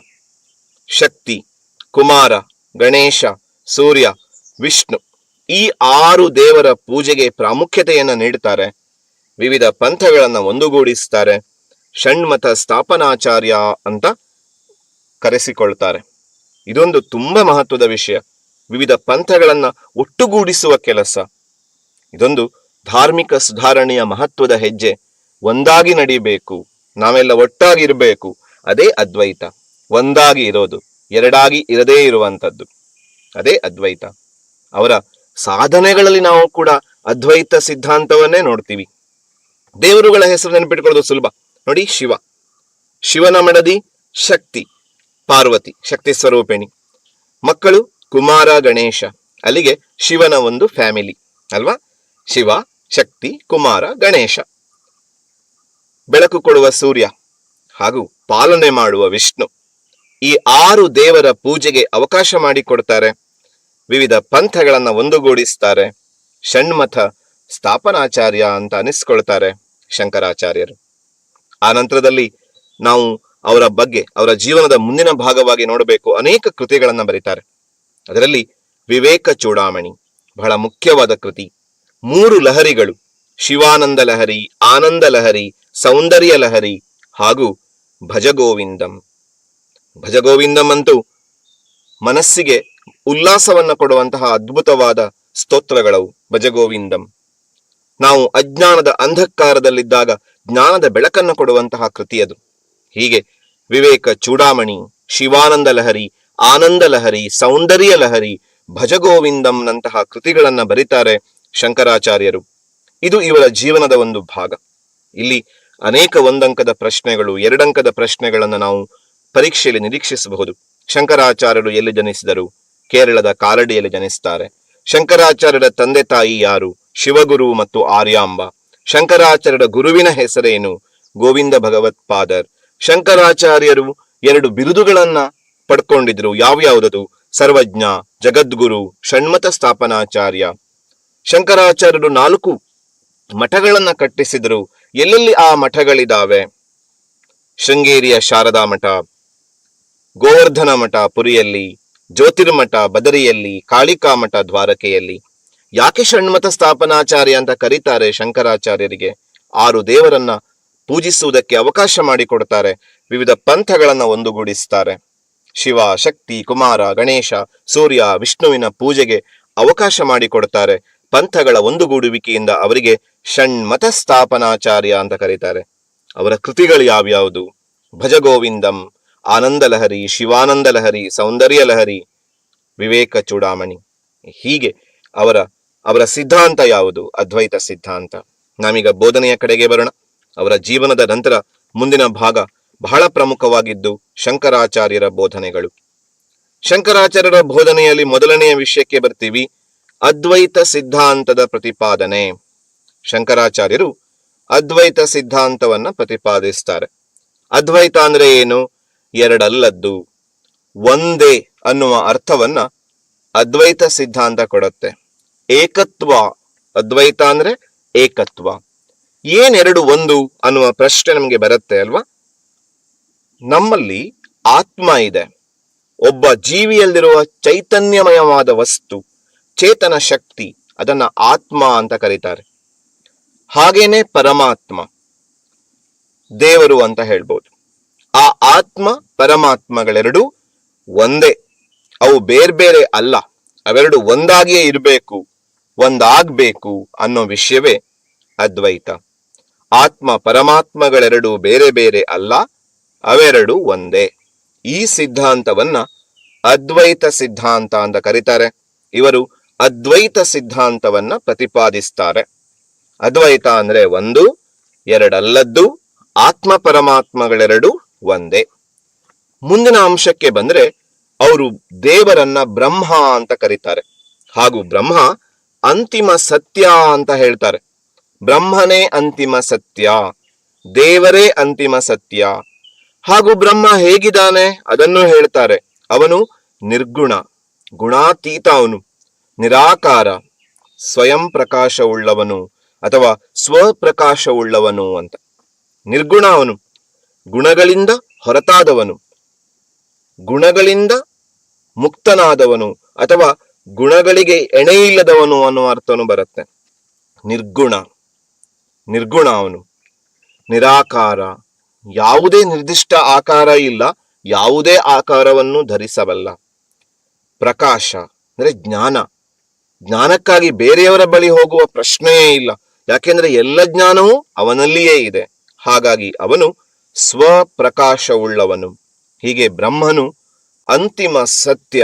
ಶಕ್ತಿ, ಕುಮಾರ, ಗಣೇಶ, ಸೂರ್ಯ, ವಿಷ್ಣು, ಈ 6 ದೇವರ ಪೂಜೆಗೆ ಪ್ರಾಮುಖ್ಯತೆಯನ್ನ ನೀಡುತ್ತಾರೆ. ವಿವಿಧ ಪಂಥಗಳನ್ನ ಒಂದುಗೂಡಿಸ್ತಾರೆ, ಷಣ್ಮಥ ಸ್ಥಾಪನಾಚಾರ್ಯ ಅಂತ ಕರೆಸಿಕೊಳ್ತಾರೆ. ಇದೊಂದು ತುಂಬಾ ಮಹತ್ವದ ವಿಷಯ, ವಿವಿಧ ಪಂಥಗಳನ್ನ ಒಟ್ಟುಗೂಡಿಸುವ ಕೆಲಸ. ಇದೊಂದು ಧಾರ್ಮಿಕ ಸುಧಾರಣೆಯ ಮಹತ್ವದ ಹೆಜ್ಜೆ. ಒಂದಾಗಿ ನಡಿಬೇಕು, ನಾವೆಲ್ಲ ಒಟ್ಟಾಗಿರ್ಬೇಕು, ಅದೇ ಅದ್ವೈತ. ಒಂದಾಗಿ ಇರೋದು, ಎರಡಾಗಿ ಇರದೇ ಇರುವಂತದ್ದು, ಅದೇ ಅದ್ವೈತ. ಅವರ ಸಾಧನೆಗಳಲ್ಲಿ ನಾವು ಕೂಡ ಅದ್ವೈತ ಸಿದ್ಧಾಂತವನ್ನೇ ನೋಡ್ತೀವಿ. ದೇವರುಗಳ ಹೆಸರು ನೆನಪಿಟ್ಕೊಳ್ಳೋದು ಸುಲಭ. ನೋಡಿ, ಶಿವ, ಶಿವನ ಮಡದಿ ಶಕ್ತಿ, ಪಾರ್ವತಿ ಶಕ್ತಿ ಸ್ವರೂಪಿಣಿ, ಮಕ್ಕಳು ಕುಮಾರ, ಗಣೇಶ. ಅಲ್ಲಿಗೆ ಶಿವನ ಒಂದು ಫ್ಯಾಮಿಲಿ ಅಲ್ವಾ? ಶಿವ, ಶಕ್ತಿ, ಕುಮಾರ, ಗಣೇಶ. ಬೆಳಕು ಕೊಡುವ ಸೂರ್ಯ ಹಾಗೂ ಪಾಲನೆ ಮಾಡುವ ವಿಷ್ಣು. ಈ 6 ದೇವರ ಪೂಜೆಗೆ ಅವಕಾಶ ಮಾಡಿಕೊಡ್ತಾರೆ, ವಿವಿಧ ಪಂಥಗಳನ್ನ ಒಂದುಗೂಡಿಸ್ತಾರೆ, ಷಣ್ಮಥ ಸ್ಥಾಪನಾಚಾರ್ಯ ಅಂತ ಅನಿಸ್ಕೊಳ್ತಾರೆ ಶಂಕರಾಚಾರ್ಯರು. ಆ ನಂತರದಲ್ಲಿ ನಾವು ಅವರ ಬಗ್ಗೆ, ಅವರ ಜೀವನದ ಮುಂದಿನ ಭಾಗವಾಗಿ ನೋಡಬೇಕು. ಅನೇಕ ಕೃತಿಗಳನ್ನ ಬರೀತಾರೆ. ಅದರಲ್ಲಿ ವಿವೇಕ ಚೂಡಾಮಣಿ ಬಹಳ ಮುಖ್ಯವಾದ ಕೃತಿ. 3 ಲಹರಿಗಳು, ಶಿವಾನಂದ ಲಹರಿ, ಆನಂದ ಲಹರಿ, ಸೌಂದರ್ಯ ಲಹರಿ ಹಾಗೂ ಭಜಗೋವಿಂದಂ. ಭಜಗೋವಿಂದಂ ಅಂತೂ ಮನಸ್ಸಿಗೆ ಉಲ್ಲಾಸವನ್ನ ಕೊಡುವಂತಹ ಅದ್ಭುತವಾದ ಸ್ತೋತ್ರಗಳವು. ಭಜಗೋವಿಂದಂ ನಾವು ಅಜ್ಞಾನದ ಅಂಧಕಾರದಲ್ಲಿದ್ದಾಗ ಜ್ಞಾನದ ಬೆಳಕನ್ನು ಕೊಡುವಂತಹ ಕೃತಿಯದು. ಹೀಗೆ ವಿವೇಕ ಚೂಡಾಮಣಿ, ಶಿವಾನಂದ ಲಹರಿ, ಆನಂದ ಲಹರಿ, ಸೌಂದರ್ಯ ಲಹರಿ, ಭಜಗೋವಿಂದಂನಂತಹ ಕೃತಿಗಳನ್ನ ಬರೀತಾರೆ ಶಂಕರಾಚಾರ್ಯರು. ಇದು ಇವರ ಜೀವನದ ಒಂದು ಭಾಗ. ಇಲ್ಲಿ ಅನೇಕ 1 ಅಂಕದ ಪ್ರಶ್ನೆಗಳು, 2 ಅಂಕದ ಪ್ರಶ್ನೆಗಳನ್ನ ನಾವು ಪರೀಕ್ಷೆಯಲ್ಲಿ ನಿರೀಕ್ಷಿಸಬಹುದು. ಶಂಕರಾಚಾರ್ಯರು ಎಲ್ಲಿ ಜನಿಸಿದರು? ಕೇರಳದ ಕಾಲಡಿಯಲ್ಲಿ ಜನಿಸ್ತಾರೆ. ಶಂಕರಾಚಾರ್ಯರ ತಂದೆ ತಾಯಿ ಯಾರು? ಶಿವಗುರು ಮತ್ತು ಆರ್ಯಾಂಬ. ಶಂಕರಾಚಾರ್ಯರ ಗುರುವಿನ ಹೆಸರೇನು? ಗೋವಿಂದ ಭಗವತ್ಪಾದರ್. ಶಂಕರಾಚಾರ್ಯರು 2 ಬಿರುದುಗಳನ್ನ ಪಡ್ಕೊಂಡಿದ್ರು. ಯಾವ್ಯಾವುದದು? ಸರ್ವಜ್ಞ, ಜಗದ್ಗುರು, ಷಣ್ಮತ ಸ್ಥಾಪನಾಚಾರ್ಯ. ಶಂಕರಾಚಾರ್ಯರು 4 ಮಠಗಳನ್ನ ಕಟ್ಟಿಸಿದ್ರು. ಎಲ್ಲೆಲ್ಲಿ ಆ ಮಠಗಳಿದಾವೆ? ಶೃಂಗೇರಿಯ ಶಾರದಾ ಮಠ, ಗೋವರ್ಧನ ಮಠ ಪುರಿಯಲ್ಲಿ, ಜ್ಯೋತಿರ್ಮಠ ಬದರಿಯಲ್ಲಿ, ಕಾಳಿಕಾ ಮಠ ದ್ವಾರಕೆಯಲ್ಲಿ. ಯಾಕೆ ಷಣ್ಮತ ಸ್ಥಾಪನಾಚಾರ್ಯ ಅಂತ ಕರೀತಾರೆ ಶಂಕರಾಚಾರ್ಯರಿಗೆ? 6 ದೇವರನ್ನ ಪೂಜಿಸುವುದಕ್ಕೆ ಅವಕಾಶ ಮಾಡಿಕೊಡ್ತಾರೆ. ವಿವಿಧ ಪಂಥಗಳನ್ನ ಒಂದುಗೂಡಿಸ್ತಾರೆ. ಶಿವ, ಶಕ್ತಿ, ಕುಮಾರ, ಗಣೇಶ, ಸೂರ್ಯ, ವಿಷ್ಣುವಿನ ಪೂಜೆಗೆ ಅವಕಾಶ ಮಾಡಿಕೊಡ್ತಾರೆ. ಪಂಥಗಳ ಒಂದುಗೂಡುವಿಕೆಯಿಂದ ಅವರಿಗೆ ಷಣ್ಮತ ಸ್ಥಾಪನಾಚಾರ್ಯ ಅಂತ ಕರೀತಾರೆ. ಅವರ ಕೃತಿಗಳು ಯಾವ್ಯಾವುದು? ಭಜಗೋವಿಂದಂ, ಆನಂದ ಲಹರಿ, ಶಿವಾನಂದ ಲಹರಿ, ಸೌಂದರ್ಯ ಲಹರಿ, ವಿವೇಕ ಚೂಡಾಮಣಿ. ಹೀಗೆ ಅವರ ಸಿದ್ಧಾಂತ ಯಾವುದು? ಅದ್ವೈತ ಸಿದ್ಧಾಂತ. ನಾವೀಗ ಬೋಧನೆಯ ಕಡೆಗೆ ಬರೋಣ. ಅವರ ಜೀವನದ ನಂತರ ಮುಂದಿನ ಭಾಗ ಬಹಳ ಪ್ರಮುಖವಾಗಿದ್ದು ಶಂಕರಾಚಾರ್ಯರ ಬೋಧನೆಗಳು. ಶಂಕರಾಚಾರ್ಯರ ಬೋಧನೆಯಲ್ಲಿ ಮೊದಲನೆಯ ವಿಷಯಕ್ಕೆ ಬರ್ತೀವಿ, ಅದ್ವೈತ ಸಿದ್ಧಾಂತದ ಪ್ರತಿಪಾದನೆ. ಶಂಕರಾಚಾರ್ಯರು ಅದ್ವೈತ ಸಿದ್ಧಾಂತವನ್ನ ಪ್ರತಿಪಾದಿಸ್ತಾರೆ. ಅದ್ವೈತ ಅಂದ್ರೆ ಏನು? ಎರಡಲ್ಲದ್ದು, ಒಂದೇ ಅನ್ನುವ ಅರ್ಥವನ್ನ ಅದ್ವೈತ ಸಿದ್ಧಾಂತ ಕೊಡುತ್ತೆ. ಏಕತ್ವ, ಅದ್ವೈತ ಅಂದ್ರೆ ಏಕತ್ವ. ಏನೆರಡು ಒಂದು ಅನ್ನುವ ಪ್ರಶ್ನೆ ನಮಗೆ ಬರುತ್ತೆ ಅಲ್ವಾ? ನಮ್ಮಲ್ಲಿ ಆತ್ಮ ಇದೆ, ಒಬ್ಬ ಜೀವಿಯಲ್ಲಿರುವ ಚೈತನ್ಯಮಯವಾದ ವಸ್ತು, ಚೇತನ ಶಕ್ತಿ, ಅದನ್ನ ಆತ್ಮ ಅಂತ ಕರೀತಾರೆ. ಹಾಗೇನೆ ಪರಮಾತ್ಮ, ದೇವರು ಅಂತ ಹೇಳ್ಬೋದು. ಆ ಆತ್ಮ ಪರಮಾತ್ಮಗಳೆರಡು ಒಂದೇ, ಅವು ಬೇರೆ ಬೇರೆ ಅಲ್ಲ. ಅವೆರಡು ಒಂದಾಗಿಯೇ ಇರಬೇಕು, ಒಂದಾಗ್ಬೇಕು ಅನ್ನೋ ವಿಷಯವೇ ಅದ್ವೈತ. ಆತ್ಮ ಪರಮಾತ್ಮಗಳೆರಡು ಬೇರೆ ಬೇರೆ ಅಲ್ಲ, ಅವೆರಡು ಒಂದೇ. ಈ ಸಿದ್ಧಾಂತವನ್ನ ಅದ್ವೈತ ಸಿದ್ಧಾಂತ ಅಂತ ಕರೀತಾರೆ. ಇವರು ಅದ್ವೈತ ಸಿದ್ಧಾಂತವನ್ನ ಪ್ರತಿಪಾದಿಸ್ತಾರೆ. ಅದ್ವೈತ ಅಂದ್ರೆ ಒಂದು, ಎರಡಲ್ಲದ್ದು, ಆತ್ಮ ಪರಮಾತ್ಮಗಳೆರಡು ಒಂದೇ. ಮುಂದಿನ ಅಂಶಕ್ಕೆ ಬಂದ್ರೆ ಅವರು ದೇವರನ್ನ ಬ್ರಹ್ಮ ಅಂತ ಕರೀತಾರೆ. ಹಾಗೂ ಬ್ರಹ್ಮ ಅಂತಿಮ ಸತ್ಯ ಅಂತ ಹೇಳ್ತಾರೆ. ಬ್ರಹ್ಮನೇ ಅಂತಿಮ ಸತ್ಯ, ದೇವರೇ ಅಂತಿಮ ಸತ್ಯ. ಹಾಗೂ ಬ್ರಹ್ಮ ಹೇಗಿದ್ದಾನೆ ಅದನ್ನು ಹೇಳ್ತಾರೆ. ಅವನು ನಿರ್ಗುಣ, ಗುಣಾತೀತ, ಅವನು ನಿರಾಕಾರ, ಸ್ವಯಂ ಪ್ರಕಾಶವುಳ್ಳವನು ಅಥವಾ ಸ್ವಪ್ರಕಾಶವುಳ್ಳವನು ಅಂತ. ನಿರ್ಗುಣ ಅವನು, ಗುಣಗಳಿಂದ ಹೊರತಾದವನು, ಗುಣಗಳಿಂದ ಮುಕ್ತನಾದವನು ಅಥವಾ ಗುಣಗಳಿಗೆ ಎಣೆಯಿಲ್ಲದವನು ಅನ್ನುವ ಅರ್ಥನು ಬರುತ್ತೆ. ನಿರ್ಗುಣ ಅವನು, ನಿರಾಕಾರ, ಯಾವುದೇ ನಿರ್ದಿಷ್ಟ ಆಕಾರ ಇಲ್ಲ, ಯಾವುದೇ ಆಕಾರವನ್ನು ಧರಿಸಬಲ್ಲ. ಪ್ರಕಾಶ ಅಂದ್ರೆ ಜ್ಞಾನ, ಜ್ಞಾನಕ್ಕಾಗಿ ಬೇರೆಯವರ ಬಳಿ ಹೋಗುವ ಪ್ರಶ್ನೆಯೇ ಇಲ್ಲ, ಯಾಕೆಂದ್ರೆ ಎಲ್ಲ ಜ್ಞಾನವೂ ಅವನಲ್ಲಿಯೇ ಇದೆ. ಹಾಗಾಗಿ ಅವನು ಸ್ವಪ್ರಕಾಶವುಳ್ಳವನು. ಹೀಗೆ ಬ್ರಹ್ಮನು ಅಂತಿಮ ಸತ್ಯ,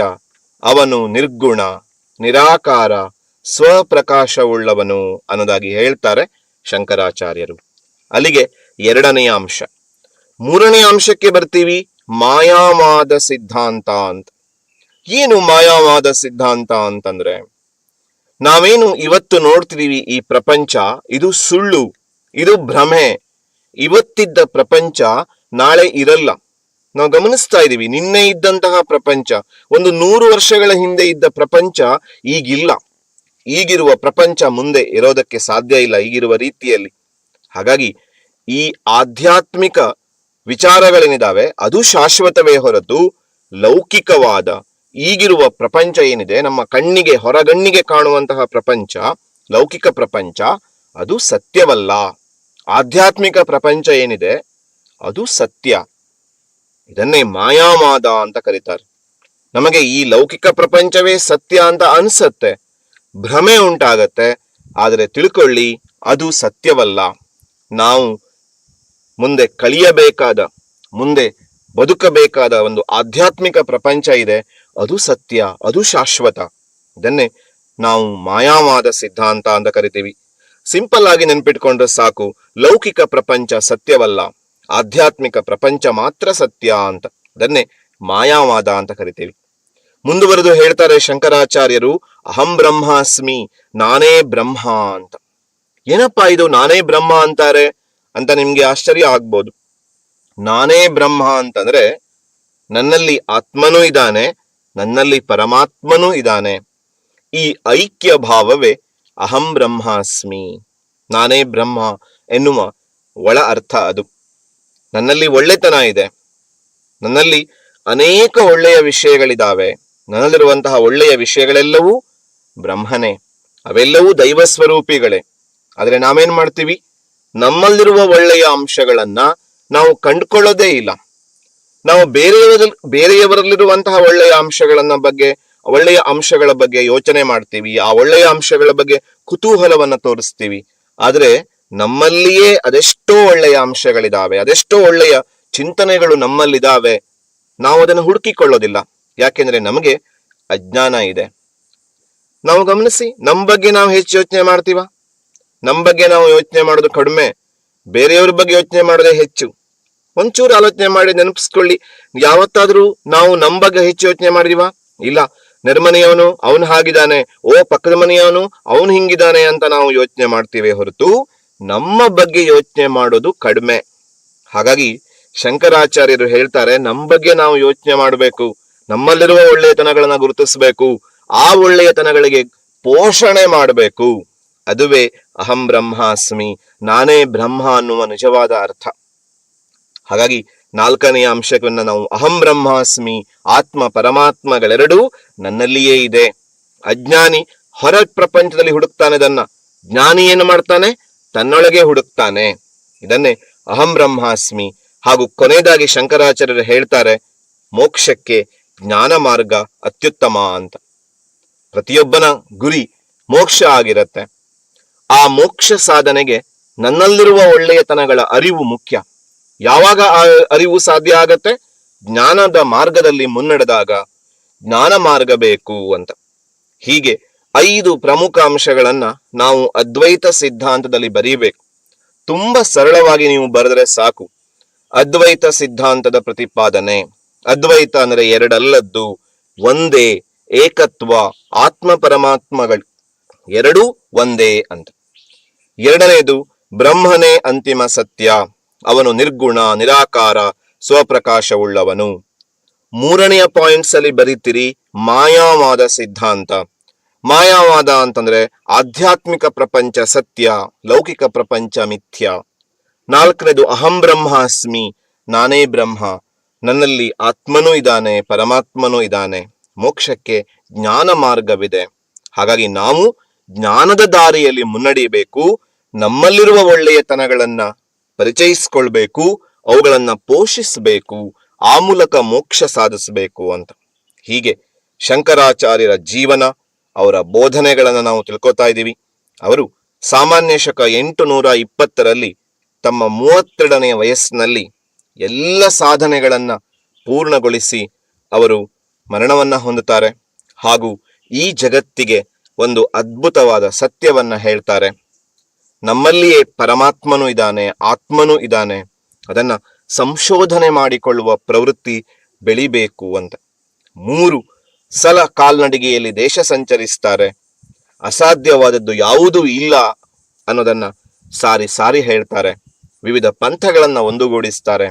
ಅವನು ನಿರ್ಗುಣ, ನಿರಾಕಾರ, ಸ್ವಪ್ರಕಾಶವುಳ್ಳವನು ಅನ್ನೋದಾಗಿ ಹೇಳ್ತಾರೆ ಶಂಕರಾಚಾರ್ಯರು. ಅಲ್ಲಿಗೆ ಎರಡನೆಯ ಅಂಶ. ಮೂರನೆಯ ಅಂಶಕ್ಕೆ ಬರ್ತೀವಿ, ಮಾಯಾವಾದ ಸಿದ್ಧಾಂತ ಅಂತ. ಏನು ಮಾಯಾವಾದ ಸಿದ್ಧಾಂತ ಅಂತಂದ್ರೆ, ನಾವೇನು ಇವತ್ತು ನೋಡ್ತಿದೀವಿ ಈ ಪ್ರಪಂಚ, ಇದು ಸುಳ್ಳು, ಇದು ಭ್ರಮೆ. ಇವತ್ತಿದ್ದ ಪ್ರಪಂಚ ನಾಳೆ ಇರಲ್ಲ. ನಾವು ಗಮನಿಸ್ತಾ ಇದೀವಿ, ನಿನ್ನೆ ಇದ್ದಂತಹ ಪ್ರಪಂಚ, ಒಂದು 100 ವರ್ಷಗಳ ಹಿಂದೆ ಇದ್ದ ಪ್ರಪಂಚ ಈಗಿಲ್ಲ. ಈಗಿರುವ ಪ್ರಪಂಚ ಮುಂದೆ ಇರೋದಕ್ಕೆ ಸಾಧ್ಯ ಇಲ್ಲ ಈಗಿರುವ ರೀತಿಯಲ್ಲಿ. ಹಾಗಾಗಿ ಈ ಆಧ್ಯಾತ್ಮಿಕ ವಿಚಾರಗಳೇನಿದಾವೆ ಅದು ಶಾಶ್ವತವೇ ಹೊರತು ಲೌಕಿಕವಾದ ಈಗಿರುವ ಪ್ರಪಂಚ ಏನಿದೆ, ನಮ್ಮ ಕಣ್ಣಿಗೆ ಹೊರಗಣ್ಣಿಗೆ ಕಾಣುವಂತಹ ಪ್ರಪಂಚ, ಲೌಕಿಕ ಪ್ರಪಂಚ, ಅದು ಸತ್ಯವಲ್ಲ. ಆಧ್ಯಾತ್ಮಿಕ ಪ್ರಪಂಚ ಏನಿದೆ ಅದು ಸತ್ಯ. ಇದನ್ನೇ ಮಾಯಾವಾದ ಅಂತ ಕರೀತಾರೆ. ನಮಗೆ ಈ ಲೌಕಿಕ ಪ್ರಪಂಚವೇ ಸತ್ಯ ಅಂತ ಅನ್ಸತ್ತೆ, ಭ್ರಮೆ ಉಂಟಾಗತ್ತೆ. ಆದರೆ ತಿಳ್ಕೊಳ್ಳಿ, ಅದು ಸತ್ಯವಲ್ಲ. ನಾವು ಮುಂದೆ ಕಳಿಯಬೇಕಾದ, ಮುಂದೆ ಬದುಕಬೇಕಾದ ಒಂದು ಆಧ್ಯಾತ್ಮಿಕ ಪ್ರಪಂಚ ಇದೆ, ಅದು ಸತ್ಯ, ಅದು ಶಾಶ್ವತ. ಇದನ್ನೇ ನಾವು ಮಾಯಾವಾದ ಸಿದ್ಧಾಂತ ಅಂತ ಕರಿತೀವಿ. ಸಿಂಪಲ್ ಆಗಿ ನೆನ್ಪಿಟ್ಕೊಂಡ್ರೆ ಸಾಕು, ಲೌಕಿಕ ಪ್ರಪಂಚ ಸತ್ಯವಲ್ಲ, ಆಧ್ಯಾತ್ಮಿಕ ಪ್ರಪಂಚ ಮಾತ್ರ ಸತ್ಯ ಅಂತ. ಅದನ್ನೇ ಮಾಯಾವಾದ ಅಂತ ಕರಿತೀವಿ. ಮುಂದುವರೆದು ಹೇಳ್ತಾರೆ ಶಂಕರಾಚಾರ್ಯರು, ಅಹಂ ಬ್ರಹ್ಮಾಸ್ಮಿ, ನಾನೇ ಬ್ರಹ್ಮ ಅಂತ. ಏನಪ್ಪಾ ಇದು ನಾನೇ ಬ್ರಹ್ಮ ಅಂತಾರೆ ಅಂತ ನಿಮ್ಗೆ ಆಶ್ಚರ್ಯ ಆಗ್ಬೋದು. ನಾನೇ ಬ್ರಹ್ಮ ಅಂತಂದ್ರೆ ನನ್ನಲ್ಲಿ ಆತ್ಮನೂ ಇದ್ದಾನೆ, ನನ್ನಲ್ಲಿ ಪರಮಾತ್ಮನೂ ಇದ್ದಾನೆ. ಈ ಐಕ್ಯ ಭಾವವೇ ಅಹಂ ಬ್ರಹ್ಮಾಸ್ಮಿ, ನಾನೇ ಬ್ರಹ್ಮ ಎನ್ನುವ ಒಳ ಅರ್ಥ ಅದು. ನನ್ನಲ್ಲಿ ಒಳ್ಳೆತನ ಇದೆ, ನನ್ನಲ್ಲಿ ಅನೇಕ ಒಳ್ಳೆಯ ವಿಷಯಗಳಿದ್ದಾವೆ. ನನ್ನಲ್ಲಿರುವಂತಹ ಒಳ್ಳೆಯ ವಿಷಯಗಳೆಲ್ಲವೂ ಬ್ರಹ್ಮನೇ, ಅವೆಲ್ಲವೂ ದೈವ ಸ್ವರೂಪಿಗಳೇ. ಆದ್ರೆ ನಾವೇನ್ ಮಾಡ್ತೀವಿ, ನಮ್ಮಲ್ಲಿರುವ ಒಳ್ಳೆಯ ಅಂಶಗಳನ್ನ ನಾವು ಕಂಡುಕೊಳ್ಳೋದೇ ಇಲ್ಲ. ನಾವು ಬೇರೆಯವರಲ್ಲಿರುವಂತಹ ಒಳ್ಳೆಯ ಅಂಶಗಳ ಬಗ್ಗೆ ಯೋಚನೆ ಮಾಡ್ತೀವಿ, ಆ ಒಳ್ಳೆಯ ಅಂಶಗಳ ಬಗ್ಗೆ ಕುತೂಹಲವನ್ನ ತೋರಿಸ್ತೀವಿ. ಆದ್ರೆ ನಮ್ಮಲ್ಲಿಯೇ ಅದೆಷ್ಟೋ ಒಳ್ಳೆಯ ಅಂಶಗಳಿದಾವೆ, ಅದೆಷ್ಟೋ ಒಳ್ಳೆಯ ಚಿಂತನೆಗಳು ನಮ್ಮಲ್ಲಿದ್ದಾವೆ, ನಾವು ಅದನ್ನು ಹುಡುಕಿಕೊಳ್ಳೋದಿಲ್ಲ. ಯಾಕೆಂದ್ರೆ ನಮಗೆ ಅಜ್ಞಾನ ಇದೆ. ನಾವು ಗಮನಿಸಿ, ನಮ್ಮ ಬಗ್ಗೆ ನಾವು ಹೆಚ್ಚು ಯೋಚನೆ ಮಾಡ್ತೀವ? ನಮ್ಮ ಬಗ್ಗೆ ನಾವು ಯೋಚನೆ ಮಾಡೋದು ಕಡಿಮೆ, ಬೇರೆಯವ್ರ ಬಗ್ಗೆ ಯೋಚನೆ ಮಾಡೋದೇ ಹೆಚ್ಚು. ಒಂಚೂರು ಆಲೋಚನೆ ಮಾಡಿ ನೆನಪಿಸ್ಕೊಳ್ಳಿ, ಯಾವತ್ತಾದ್ರೂ ನಾವು ನಮ್ಮ ಬಗ್ಗೆ ಹೆಚ್ಚು ಯೋಚನೆ ಮಾಡಿದೀವ? ಇಲ್ಲ. ನೆರೆಮನೆಯವನು ಅವನು ಹಾಗಿದ್ದಾನೆ, ಪಕ್ಕದ ಮನೆಯವನು ಅವನು ಹಿಂಗಿದ್ದಾನೆ ಅಂತ ನಾವು ಯೋಚನೆ ಮಾಡ್ತೀವಿ ಹೊರತು ನಮ್ಮ ಬಗ್ಗೆ ಯೋಚನೆ ಮಾಡೋದು ಕಡಿಮೆ. ಹಾಗಾಗಿ ಶಂಕರಾಚಾರ್ಯರು ಹೇಳ್ತಾರೆ, ನಮ್ಮ ಬಗ್ಗೆ ನಾವು ಯೋಚನೆ ಮಾಡಬೇಕು, ನಮ್ಮಲ್ಲಿರುವ ಒಳ್ಳೆಯತನಗಳನ್ನ ಗುರುತಿಸಬೇಕು, ಆ ಒಳ್ಳೆಯತನಗಳಿಗೆ ಪೋಷಣೆ ಮಾಡಬೇಕು. ಅದುವೇ ಅಹಂ ಬ್ರಹ್ಮಾಸ್ಮಿ, ನಾನೇ ಬ್ರಹ್ಮ ಅನ್ನುವ ನಿಜವಾದ ಅರ್ಥ. ಹಾಗಾಗಿ 4ನೆಯ ಅಂಶವನ್ನ ನಾವು ಅಹಂ ಬ್ರಹ್ಮಾಸ್ಮಿ, ಆತ್ಮ ಪರಮಾತ್ಮಗಳೆರಡೂ ನನ್ನಲ್ಲಿಯೇ ಇದೆ. ಅಜ್ಞಾನಿ ಹೊರ ಪ್ರಪಂಚದಲ್ಲಿ ಹುಡುಕ್ತಾನೆ ಇದನ್ನ, ಜ್ಞಾನಿ ಏನು ಮಾಡ್ತಾನೆ, ತನ್ನೊಳಗೆ ಹುಡುಕ್ತಾನೆ. ಇದನ್ನೇ ಅಹಂ ಬ್ರಹ್ಮಾಸ್ಮಿ. ಹಾಗೂ ಕೊನೆಯದಾಗಿ ಶಂಕರಾಚಾರ್ಯರು ಹೇಳ್ತಾರೆ, ಮೋಕ್ಷಕ್ಕೆ ಜ್ಞಾನ ಮಾರ್ಗ ಅತ್ಯುತ್ತಮ ಅಂತ. ಪ್ರತಿಯೊಬ್ಬನ ಗುರಿ ಮೋಕ್ಷ ಆಗಿರತ್ತೆ. ಆ ಮೋಕ್ಷ ಸಾಧನೆಗೆ ನನ್ನಲ್ಲಿರುವ ಒಳ್ಳೆಯತನಗಳ ಅರಿವು ಮುಖ್ಯ. ಯಾವಾಗ ಆ ಅರಿವು ಸಾಧ್ಯ ಆಗತ್ತೆ? ಜ್ಞಾನದ ಮಾರ್ಗದಲ್ಲಿ ಮುನ್ನಡೆದಾಗ ಜ್ಞಾನ ಮಾರ್ಗ ಬೇಕು ಅಂತ. ಹೀಗೆ 5 ಪ್ರಮುಖ ಅಂಶಗಳನ್ನ ನಾವು ಅದ್ವೈತ ಸಿದ್ಧಾಂತದಲ್ಲಿ ಬರೀಬೇಕು. ತುಂಬಾ ಸರಳವಾಗಿ ನೀವು ಬರೆದರೆ ಸಾಕು. ಅದ್ವೈತ ಸಿದ್ಧಾಂತದ ಪ್ರತಿಪಾದನೆ, ಅದ್ವೈತ ಅಂದ್ರೆ ಎರಡಲ್ಲದ್ದು, ಒಂದೇ, ಏಕತ್ವ, ಆತ್ಮ ಪರಮಾತ್ಮಗಳು ಎರಡೂ ಒಂದೇ ಅಂತ. 2ನೇದು ಬ್ರಹ್ಮನೇ ಅಂತಿಮ ಸತ್ಯ, ಅವನು ನಿರ್ಗುಣ, ನಿರಾಕಾರ, ಸ್ವಪ್ರಕಾಶವುಳ್ಳವನು. 3ನೆಯ ಪಾಯಿಂಟ್ಸ್ ಅಲ್ಲಿ ಬರೀತೀರಿ ಮಾಯಾವಾದ ಸಿದ್ಧಾಂತ. ಮಾಯಾವಾದ ಅಂತಂದ್ರೆ ಆಧ್ಯಾತ್ಮಿಕ ಪ್ರಪಂಚ ಸತ್ಯ, ಲೌಕಿಕ ಪ್ರಪಂಚ ಮಿಥ್ಯ. 4ನೇದು ಅಹಂ ಬ್ರಹ್ಮಾಸ್ಮಿ, ನಾನೇ ಬ್ರಹ್ಮ, ನನ್ನಲ್ಲಿ ಆತ್ಮನೂ ಇದ್ದಾನೆ, ಪರಮಾತ್ಮನೂ ಇದ್ದಾನೆ, ಮೋಕ್ಷಕ್ಕೆ ಜ್ಞಾನ ಮಾರ್ಗವಿದೆ. ಹಾಗಾಗಿ ನಾವು ಜ್ಞಾನದ ದಾರಿಯಲ್ಲಿ ಮುನ್ನಡೆಯಬೇಕು, ನಮ್ಮಲ್ಲಿರುವ ಒಳ್ಳೆಯತನಗಳನ್ನ ಪರಿಚಯಿಸಿಕೊಳ್ಬೇಕು, ಅವುಗಳನ್ನ ಪೋಷಿಸಬೇಕು, ಆ ಮೂಲಕ ಮೋಕ್ಷ ಸಾಧಿಸಬೇಕು ಅಂತ. ಹೀಗೆ ಶಂಕರಾಚಾರ್ಯರ ಜೀವನ, ಅವರ ಬೋಧನೆಗಳನ್ನ ನಾವು ತಿಳ್ಕೊತಾ ಇದ್ದೀವಿ. ಅವರು ಸಾಮಾನ್ಯ ಶಕ 820ರಲ್ಲಿ ತಮ್ಮ 32ನೇ ವಯಸ್ಸಿನಲ್ಲಿ ಎಲ್ಲ ಸಾಧನೆಗಳನ್ನ ಪೂರ್ಣಗೊಳಿಸಿ ಅವರು ಮರಣವನ್ನ ಹೊಂದುತ್ತಾರೆ. ಹಾಗೂ ಈ ಜಗತ್ತಿಗೆ ಒಂದು ಅದ್ಭುತವಾದ ಸತ್ಯವನ್ನ ಹೇಳ್ತಾರೆ, ನಮ್ಮಲ್ಲಿಯೇ ಪರಮಾತ್ಮನೂ ಇದ್ದಾನೆ, ಆತ್ಮನೂ ಇದ್ದಾನೆ, ಅದನ್ನ ಸಂಶೋಧನೆ ಮಾಡಿಕೊಳ್ಳುವ ಪ್ರವೃತ್ತಿ ಬೆಳಿಬೇಕು ಅಂತ. 3 ಸಲ ಕಾಲ್ನಡಿಗೆಯಲ್ಲಿ ದೇಶ ಸಂಚರಿಸ್ತಾರೆ, ಅಸಾಧ್ಯವಾದದ್ದು ಯಾವುದೂ ಇಲ್ಲ ಅನ್ನೋದನ್ನ ಸಾರಿ ಸಾರಿ ಹೇಳ್ತಾರೆ. ವಿವಿಧ ಪಂಥಗಳನ್ನ ಒಂದುಗೂಡಿಸ್ತಾರೆ,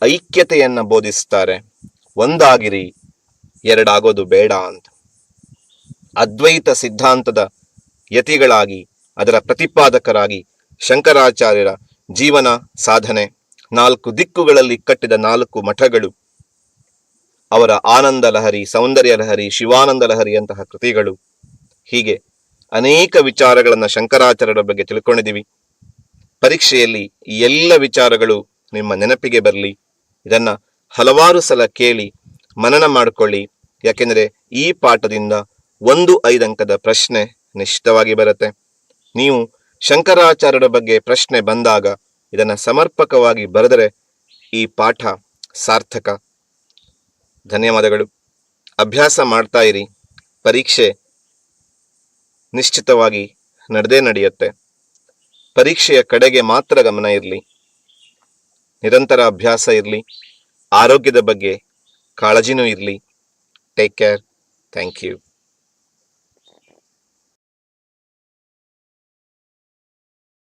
ಐಕ್ಯತೆಯನ್ನ ಬೋಧಿಸ್ತಾರೆ, ಒಂದಾಗಿರಿ, ಎರಡಾಗೋದು ಬೇಡ ಅಂತ. ಅದ್ವೈತ ಸಿದ್ಧಾಂತದ ಯತಿಗಳಾಗಿ, ಅದರ ಪ್ರತಿಪಾದಕರಾಗಿ ಶಂಕರಾಚಾರ್ಯರ ಜೀವನ ಸಾಧನೆ, 4 ದಿಕ್ಕುಗಳಲ್ಲಿ ಕಟ್ಟಿದ 4 ಮಠಗಳು, ಅವರ ಆನಂದ ಲಹರಿ, ಸೌಂದರ್ಯ ಲಹರಿ, ಶಿವಾನಂದ ಲಹರಿ ಅಂತಹ ಕೃತಿಗಳು, ಹೀಗೆ ಅನೇಕ ವಿಚಾರಗಳನ್ನ ಶಂಕರಾಚಾರ್ಯರ ಬಗ್ಗೆ ತಿಳ್ಕೊಂಡಿದ್ದೀವಿ. ಪರೀಕ್ಷೆಯಲ್ಲಿ ಈ ಎಲ್ಲ ವಿಚಾರಗಳು ನಿಮ್ಮ ನೆನಪಿಗೆ ಬರಲಿ. ಇದನ್ನ ಹಲವಾರು ಸಲ ಕೇಳಿ ಮನನ ಮಾಡಿಕೊಳ್ಳಿ. ಯಾಕೆಂದ್ರೆ ಈ ಪಾಠದಿಂದ 1 ಅಂಕದ ಪ್ರಶ್ನೆ ನಿಶ್ಚಿತವಾಗಿ ಬರುತ್ತೆ. ನೀವು ಶಂಕರಾಚಾರ್ಯರ ಬಗ್ಗೆ ಪ್ರಶ್ನೆ ಬಂದಾಗ ಇದನ್ನ ಸಮರ್ಪಕವಾಗಿ ಬರೆದರೆ ಈ ಪಾಠ ಸಾರ್ಥಕ. ಧನ್ಯವಾದಗಳು. ಅಭ್ಯಾಸ ಮಾಡ್ತಾ ಇರಿ, ಪರೀಕ್ಷೆ ನಿಶ್ಚಿತವಾಗಿ ನಡೆಯುತ್ತೆ. ಪರೀಕ್ಷೆಯ ಕಡೆಗೆ ಮಾತ್ರ ಗಮನ ಇರಲಿ, ನಿರಂತರ ಅಭ್ಯಾಸ ಇರಲಿ, ಆರೋಗ್ಯದ ಬಗ್ಗೆ ಕಾಳಜಿನೂ ಇರಲಿ. Take care. Thank you.